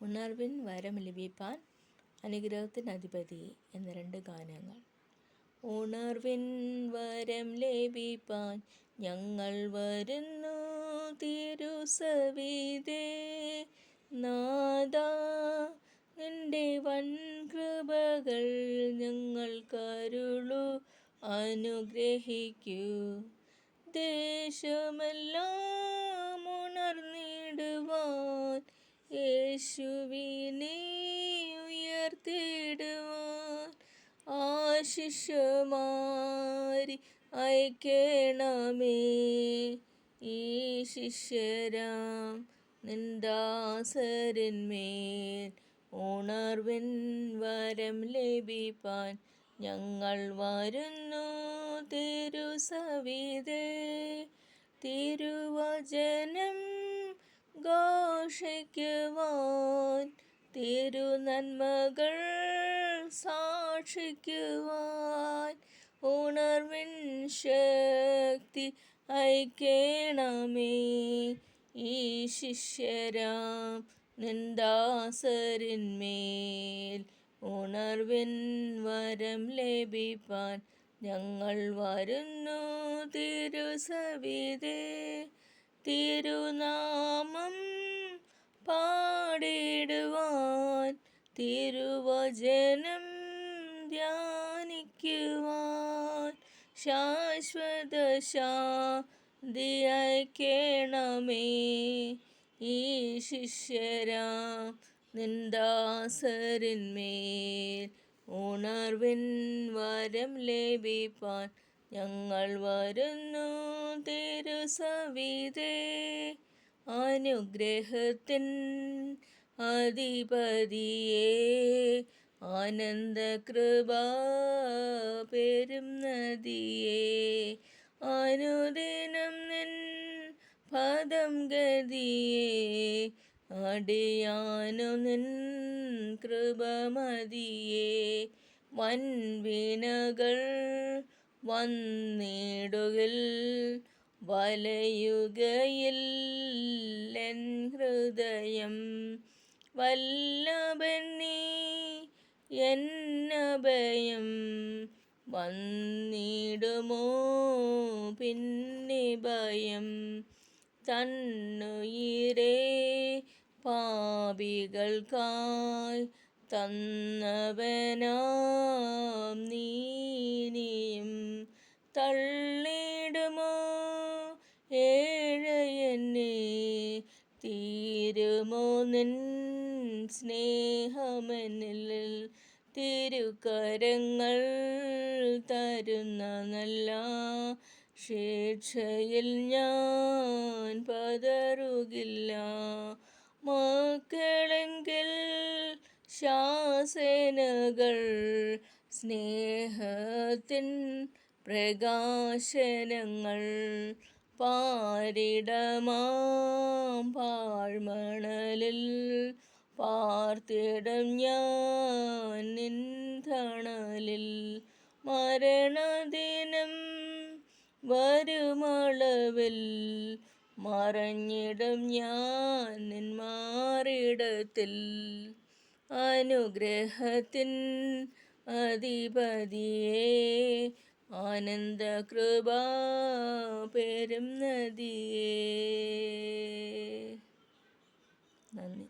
ഉണർവിൻ വരം ലഭിപ്പാൻ, അനുഗ്രഹത്തിന് അധിപതി എന്ന 2 ഗാനങ്ങൾ. ഉണർവിൻ വരം ലഭിപ്പാൻ ഞങ്ങൾ വരുന്നു തിരുസവിധേ. നാഥാ, നിന്റെ വൻ കൃപകൾ ഞങ്ങൾക്കരുളു, അനുഗ്രഹിക്കൂ. ദേശമെല്ലാം ഉണർന്നിടുവാൻ, യേശുവിനെ ഉയർത്തിടുവാൻ ആശിഷമാരി അയക്കണമേ. ഈ ശിഷ്യരാം നിൻ ദാസരിന്മേൽ ഉണർവിൻ വരം ലഭിപ്പാൻ ഞങ്ങൾ വരുന്നു തിരുസവിധേ. തിരുവചനം ഘോഷിക്കുവാൻ, തിരുനന്മകൾ സാക്ഷിക്കുവാൻ ഉണർവിൻ ശക്തി അയക്കണമേ. ഈ ശിഷ്യരാം നിൻ ദാസരിന്മേൽ ഉണർവിൻ വരം ലഭിപ്പാൻ ഞങ്ങൾ വരുന്നു തിരുസവിധേ. തിരുനാമം പാടിടുവാൻ, തിരുവചനം ധ്യാനിക്കുവാൻ ശാശ്വത ശാന്തി അയക്കണമേ. ഈ ശിഷ്യരാം നിൻ ദാസരിന്മേൽ ഉണർവിൻ വരം ലഭിപ്പാൻ ഞങ്ങൾ വരുന്നു തിരുസവിധേ. അനുഗ്രഹത്തിൻ അധിപതിയേ, ആനന്ദകൃപാ പെരും നദിയേ, അനുദിനം നിൻ പദം ഗതിയേ, അടിയാനു നിൻ കൃപമതിയേ. വൻവിനകൾ വന്നിടുകിൽ, വലയുകയിൽ എൻ ഹൃദയം. വല്ലഭൻ നീ എന്നഭയം, വന്നിടുമോ പിന്നെ ഭയം. തന്നുയിരേ പാപികൾക്കായി തന്നവനാം നീനിയും, തള്ളിടുമോ ഏഴയനെ. തീരുമോ നിൻ സ്നേഹമെന്നിൽ, തിരുകരങ്ങൾ തരുന്ന നല്ല ശിക്ഷയിൽ ഞാൻ പതറുകില്ല. മക്കളെങ്കിൽ ശാസനകൾ, സ്നേഹത്തിൻ പ്രകാശനങ്ങൾ. പാരിടമാം പാഴ്മണലിൽ പാർത്തിടം ഞാൻ നിൻ തണലിൽ. മരണദിനം വരുമളവിൽ, മറഞ്ഞിടും ഞാൻ നിൻ മാറിടത്തിൽ. അനുഗ്രഹത്തിൻ അധിപതിയേ, ആനന്ദകൃപാ പെരും നദിയേ. നന്ദി.